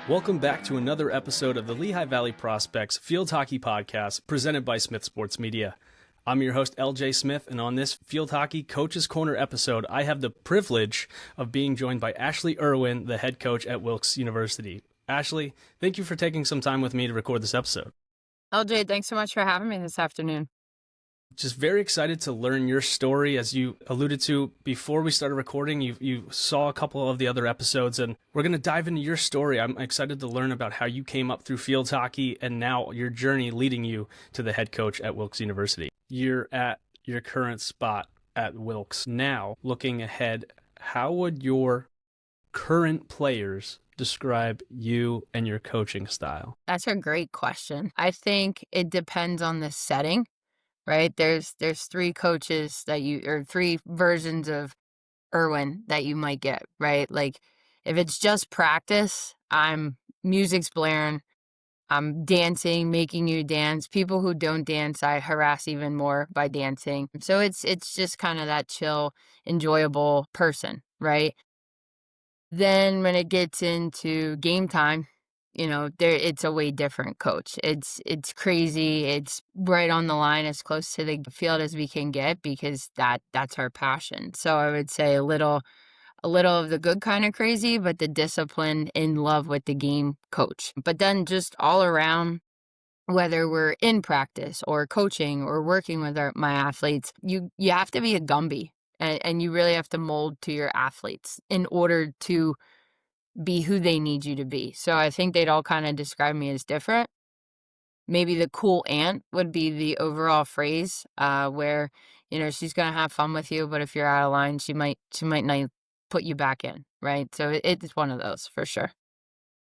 Welcome back to another episode of the Lehigh Valley Prospects Field Hockey Podcast presented by Smith Sports Media. I'm your host, LJ Smith, and on this Field Hockey Coach's Corner episode, I have the privilege of being joined by Ashley Irwin, the head coach at Wilkes University. Ashley, thank you for taking some time with me to record this episode. LJ, thanks so much for having me this afternoon. Just very excited to learn your story. As you alluded to before we started recording, you saw a couple of the other episodes, and we're going to dive into your story. I'm excited to learn about how you came up through field hockey and now your journey leading you to the head coach at Wilkes University. You're at your current spot at Wilkes. Now, looking ahead, how would your current players describe you and your coaching style? That's a great question. I think it depends on the setting. Right? There's three coaches or three versions of Erwin that you might get, right? Like if it's just practice, music's blaring, I'm dancing, making you dance. People who don't dance, I harass even more by dancing. So it's just kind of that chill, enjoyable person, right? Then when it gets into game time, it's a way different coach. It's crazy. It's right on the line, as close to the field as we can get, because that's our passion. So I would say a little of the good kind of crazy, but the discipline, in love with the game coach. But then just all around, whether we're in practice or coaching or working with my athletes, you have to be a Gumby, and you really have to mold to your athletes in order to be who they need you to be. So I think they'd all kind of describe me as different. Maybe the cool aunt would be the overall phrase, where, she's going to have fun with you, but if you're out of line, she might not put you back in, right? So it's one of those for sure.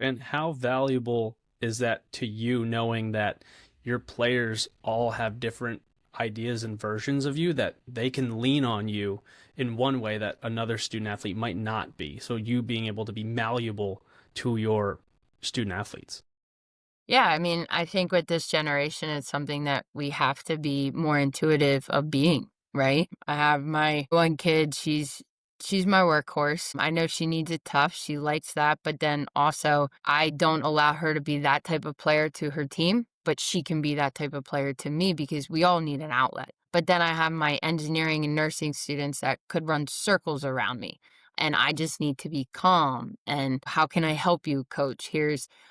And how valuable is that to you, knowing that your players all have different ideas and versions of you, that they can lean on you in one way that another student athlete might not be? So you being able to be malleable to your student athletes. Yeah, I mean, I think with this generation, it's something that we have to be more intuitive of being, right? I have my one kid, she's my workhorse. I know she needs it tough. She likes that. But then also, I don't allow her to be that type of player to her team, but she can be that type of player to me, because we all need an outlet. But then I have my engineering and nursing students that could run circles around me. And I just need to be calm. And how can I help you, coach?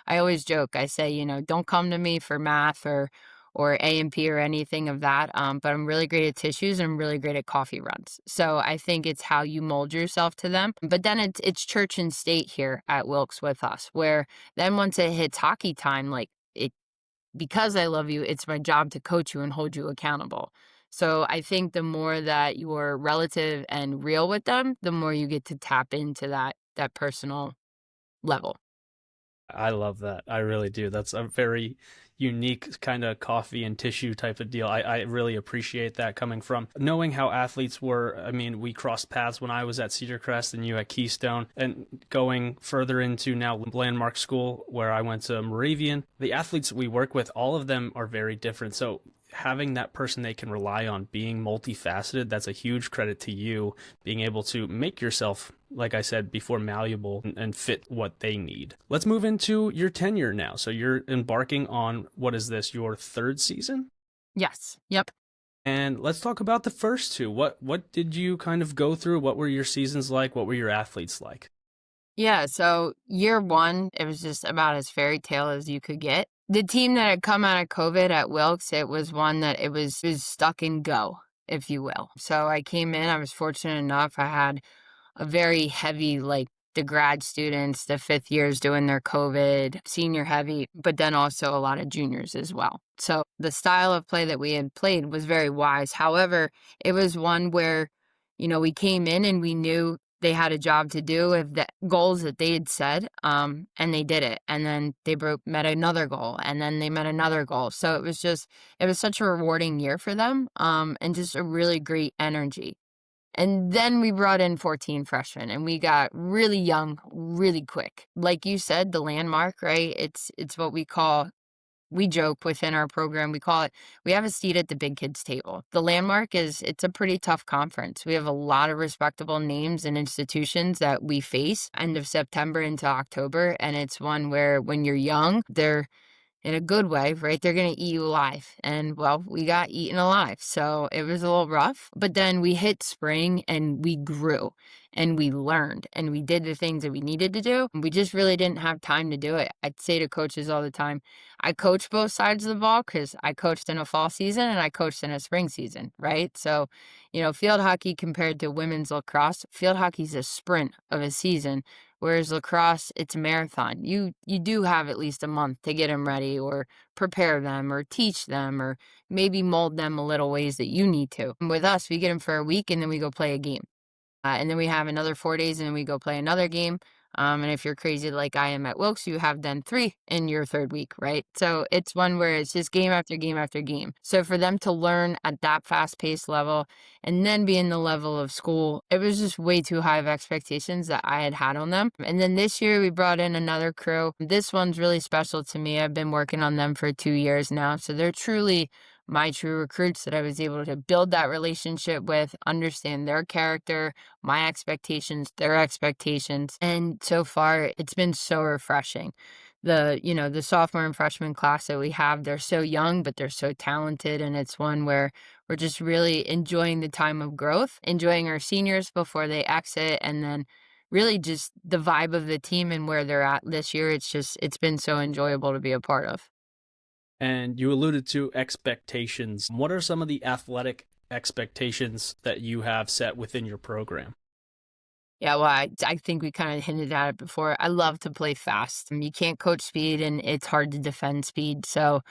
I always joke. I say, don't come to me for math or A&P or anything of that. But I'm really great at tissues, and I'm really great at coffee runs. So I think it's how you mold yourself to them. But then it's church and state here at Wilkes with us, where then once it hits hockey time, because I love you, it's my job to coach you and hold you accountable. So I think the more that you're relative and real with them, the more you get to tap into that personal level. I love that. I really do. That's a very unique kind of coffee and tissue type of deal. I really appreciate that coming from knowing how athletes were. I mean, we crossed paths when I was at Cedar Crest and you at Keystone, and going further into now Landmark School where I went to Moravian. The athletes we work with, all of them are very different. So having that person they can rely on being multifaceted, that's a huge credit to you, being able to make yourself, like I said before, malleable and fit what they need. Let's move into your tenure now. So you're embarking on, what is this, your third season? Yes. Yep. And let's talk about the first two. What did you kind of go through? What were your seasons like? What were your athletes like? Yeah, so year one, it was just about as fairy tale as you could get. The team that had come out of COVID at Wilkes, it was one that it was stuck in go, if you will. So I came in, I was fortunate enough, I had a very heavy, the grad students, the fifth years doing their COVID, senior heavy, but then also a lot of juniors as well. So the style of play that we had played was very wise. However, it was one where, we came in and we knew they had a job to do with the goals that they had set, and they did it. And then they met another goal, and then they met another goal. So it was such a rewarding year for them, and just a really great energy. And then we brought in 14 freshmen, and we got really young, really quick. Like you said, the landmark, right? It's what we call We joke within our program, we call it, we have a seat at the big kids table. The Landmark it's a pretty tough conference. We have a lot of respectable names and institutions that we face end of September into October. And it's one where when you're young, they're in a good way, right? They're going to eat you alive. And well, we got eaten alive. So it was a little rough. But then we hit spring and we grew and we learned and we did the things that we needed to do. We just really didn't have time to do it. I'd say to coaches all the time, I coach both sides of the ball because I coached in a fall season and I coached in a spring season, right? So, field hockey compared to women's lacrosse, field hockey's a sprint of a season. Whereas lacrosse, it's a marathon. You do have at least a month to get them ready or prepare them or teach them or maybe mold them a little ways that you need to. And with us, we get them for a week and then we go play a game. And then we have another 4 days and then we go play another game. And if you're crazy like I am at Wilkes, you have then 3 in your third week, right? So it's one where it's just game after game after game. So for them to learn at that fast paced level and then be in the level of school, it was just way too high of expectations that I had on them. And then this year we brought in another crew. This one's really special to me. I've been working on them for 2 years now. So they're truly my true recruits that I was able to build that relationship with, understand their character, my expectations, their expectations. And so far, it's been so refreshing. The sophomore and freshman class that we have, they're so young, but they're so talented. And it's one where we're just really enjoying the time of growth, enjoying our seniors before they exit, and then really just the vibe of the team and where they're at this year. It's been so enjoyable to be a part of. And you alluded to expectations. What are some of the athletic expectations that you have set within your program? Yeah, well, I think we kind of hinted at it before. I love to play fast. You can't coach speed, and it's hard to defend speed. So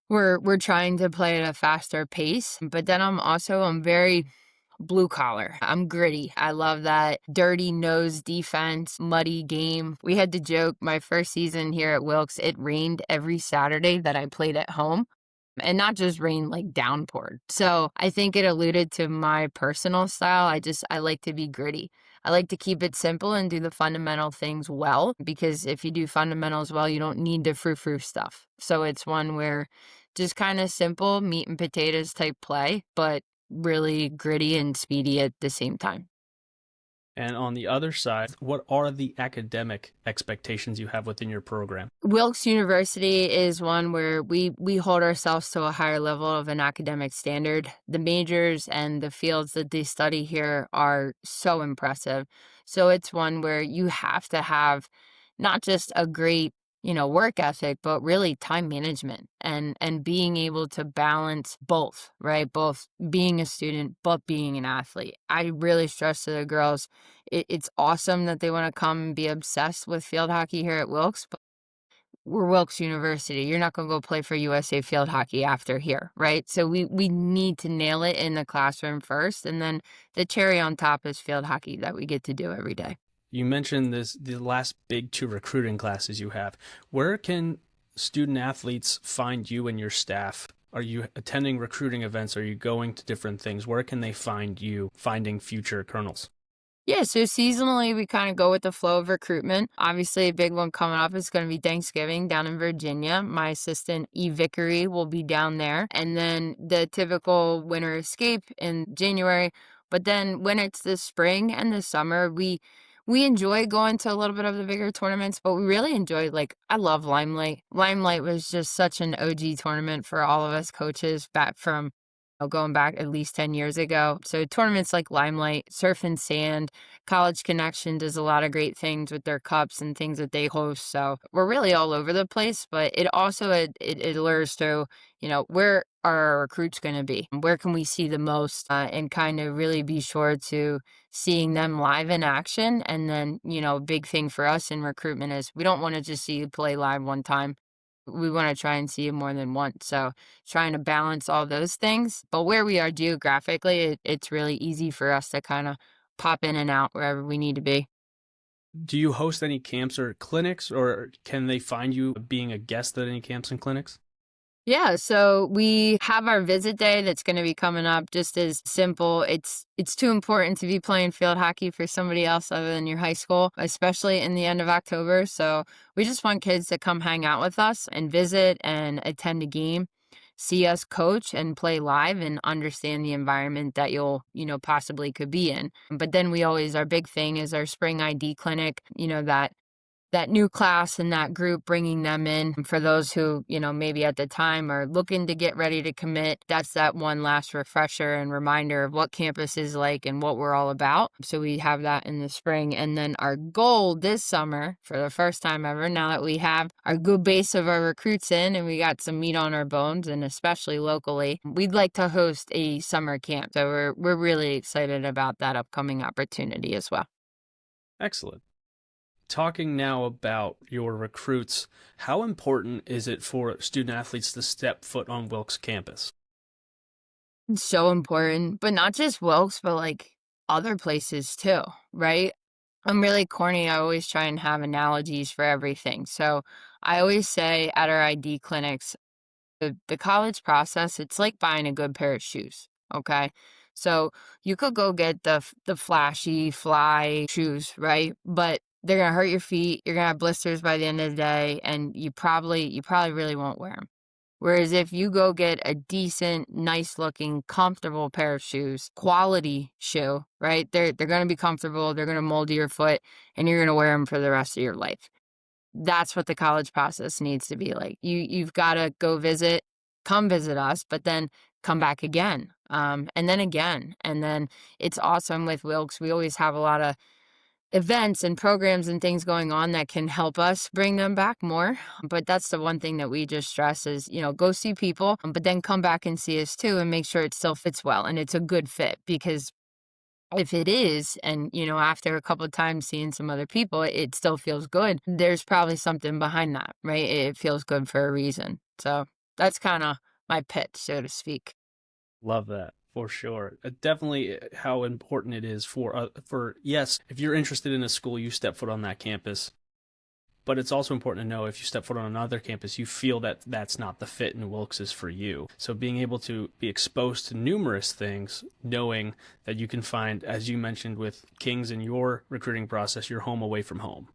we're trying to play at a faster pace. But then I'm very blue collar. I'm gritty. I love that dirty nose defense, muddy game. We had to joke my first season here at Wilkes, it rained every Saturday that I played at home. And not just rain, like downpoured. So I think it alluded to my personal style. I like to be gritty. I like to keep it simple and do the fundamental things well, because if you do fundamentals well, you don't need the frou-frou stuff. So it's one where just kind of simple meat and potatoes type play, but really gritty and speedy at the same time. And on the other side, what are the academic expectations you have within your program? Wilkes University is one where we hold ourselves to a higher level of an academic standard. The majors and the fields that they study here are so impressive. So it's one where you have to have not just a great, work ethic, but really time management and being able to balance both, right? Both being a student, but being an athlete. I really stress to the girls, it's awesome that they want to come and be obsessed with field hockey here at Wilkes, but we're Wilkes University. You're not going to go play for USA field hockey after here, right? So we need to nail it in the classroom first, and then the cherry on top is field hockey that we get to do every day. You mentioned the last big 2 recruiting classes you have. Where can student athletes find you and your staff? Are you attending recruiting events? Are you going to different things? Where can they find you finding future colonels? Yeah, so seasonally, we kind of go with the flow of recruitment. Obviously, a big one coming up is going to be Thanksgiving down in Virginia. My assistant, E. Vickery, will be down there. And then the typical winter escape in January. But then when it's the spring and the summer, we enjoy going to a little bit of the bigger tournaments, but we really enjoy, I love Limelight. Limelight was just such an OG tournament for all of us coaches back from going back at least 10 years ago. So tournaments like Limelight, Surf and Sand, College Connection does a lot of great things with their cups and things that they host. So we're really all over the place, but it also, it allures to, where are our recruits going to be? Where can we see the most and kind of really be sure to seeing them live in action. And then, a big thing for us in recruitment is we don't want to just see you play live one time. We want to try and see you more than once. So trying to balance all those things. But where we are geographically, it's really easy for us to kind of pop in and out wherever we need to be. Do you host any camps or clinics, or can they find you being a guest at any camps and clinics? Yeah, so we have our visit day that's going to be coming up, just as simple. It's too important to be playing field hockey for somebody else other than your high school, especially in the end of October. So we just want kids to come hang out with us and visit and attend a game, see us coach and play live and understand the environment that possibly could be in. But then our big thing is our spring ID clinic, that new class and that group, bringing them in for those who, maybe at the time are looking to get ready to commit. That's that one last refresher and reminder of what campus is like and what we're all about. So we have that in the spring. And then our goal this summer, for the first time ever, now that we have our good base of our recruits in and we got some meat on our bones, and especially locally, we'd like to host a summer camp. So we're really excited about that upcoming opportunity as well. Excellent. Talking now about your recruits, how important is it for student athletes to step foot on Wilkes campus? It's so important, but not just Wilkes, but like other places too, right? I'm really corny. I always try and have analogies for everything. So I always say at our ID clinics, the college process, it's like buying a good pair of shoes. Okay. So you could go get the flashy fly shoes, right? But they're gonna hurt your feet. You're gonna have blisters by the end of the day, and you probably really won't wear them. Whereas if you go get a decent, nice looking, comfortable pair of shoes, quality shoe, right? They're gonna be comfortable. They're gonna mold to your foot, and you're gonna wear them for the rest of your life. That's what the college process needs to be like. You've got to go come visit us, but then come back again, and then again, and then it's awesome with Wilkes. We always have a lot of events and programs and things going on that can help us bring them back more. But that's the one thing that we just stress is, go see people, but then come back and see us too and make sure it still fits well and it's a good fit. Because if it is, and after a couple of times seeing some other people, it still feels good, there's probably something behind that, right? It feels good for a reason. So that's kind of my pitch, so to speak. Love that for sure. Definitely how important it is for yes, if you're interested in a school, you step foot on that campus. But it's also important to know if you step foot on another campus, you feel that that's not the fit in Wilkes is for you. So being able to be exposed to numerous things, knowing that you can find, as you mentioned with Kings in your recruiting process, your home away from home.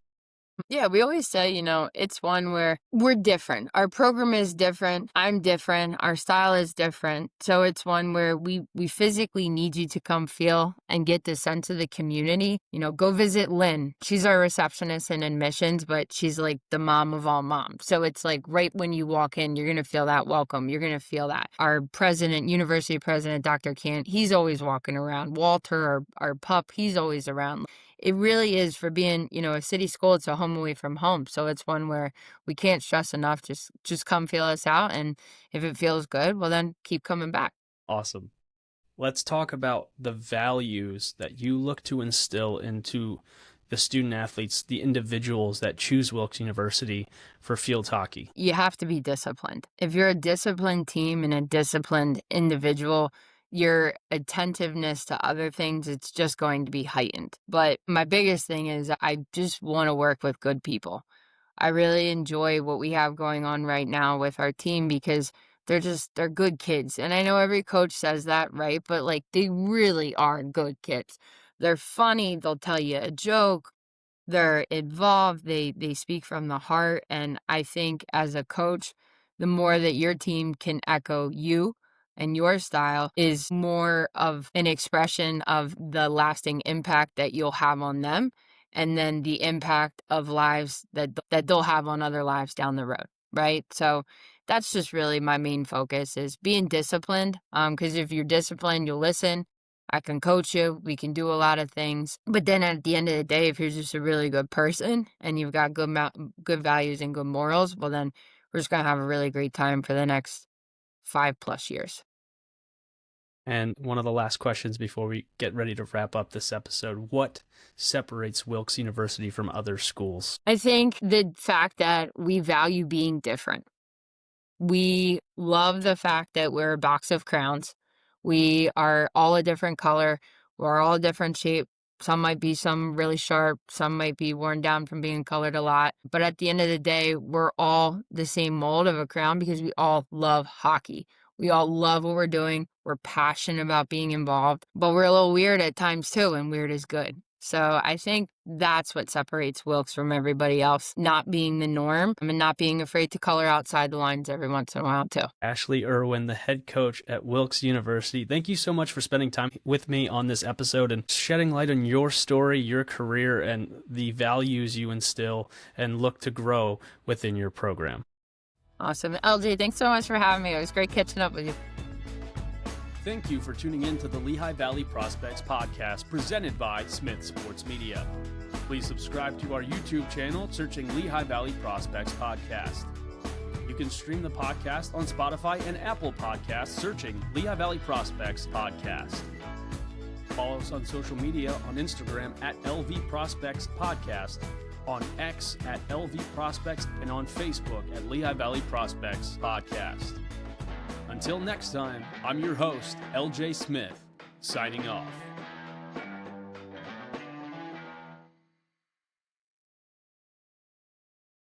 Yeah, we always say, it's one where we're different. Our program is different. I'm different. Our style is different. So it's one where we physically need you to come feel and get the sense of the community. Go visit Lynn. She's our receptionist in admissions, but she's like the mom of all moms. So it's like right when you walk in, you're going to feel that welcome. You're going to feel that. Our president, university president, Dr. Kant, he's always walking around. Walter, our pup, he's always around. It really is, for being, a city school, it's a home away from home. So it's one where we can't stress enough. Just come feel us out. And if it feels good, well, then keep coming back. Awesome. Let's talk about the values that you look to instill into the student athletes, the individuals that choose Wilkes University for field hockey. You have to be disciplined. If you're a disciplined team and a disciplined individual, your attentiveness to other things, it's just going to be heightened. But my biggest thing is I just want to work with good people. I really enjoy what we have going on right now with our team because they're good kids. And I know every coach says that, right? But like they really are good kids. They're funny, they'll tell you a joke, they're involved, they speak from the heart, and I think as a coach, the more that your team can echo you and your style is more of an expression of the lasting impact that you'll have on them, and then the impact of lives that they'll have on other lives down the road, right? So that's just really my main focus is being disciplined. Because if you're disciplined, you'll listen. I can coach you. We can do a lot of things. But then at the end of the day, if you're just a really good person and you've got good values and good morals, well, then we're just going to have a really great time for the next 5+ years. And one of the last questions before we get ready to wrap up this episode, what separates Wilkes University from other schools? I think the fact that we value being different. We love the fact that we're a box of crowns. We are all a different color. We're all a different shape. Some might be some really sharp, some might be worn down from being colored a lot. But at the end of the day, we're all the same mold of a crayon because we all love hockey. We all love what we're doing. We're passionate about being involved, but we're a little weird at times too, and weird is good. So I think that's what separates Wilkes from everybody else, not being the norm and not being afraid to color outside the lines every once in a while too. Ashley Irwin, the head coach at Wilkes University, thank you so much for spending time with me on this episode and shedding light on your story, your career, and the values you instill and look to grow within your program. Awesome. LJ, thanks so much for having me. It was great catching up with you. Thank you for tuning in to the Lehigh Valley Prospects podcast presented by Smith Sports Media. Please subscribe to our YouTube channel searching Lehigh Valley Prospects Podcast. You can stream the podcast on Spotify and Apple Podcasts searching Lehigh Valley Prospects Podcast. Follow us on social media on Instagram at LV Prospects Podcast, on X at LV Prospects, and on Facebook at Lehigh Valley Prospects Podcast. Until next time, I'm your host, LJ Smith, signing off.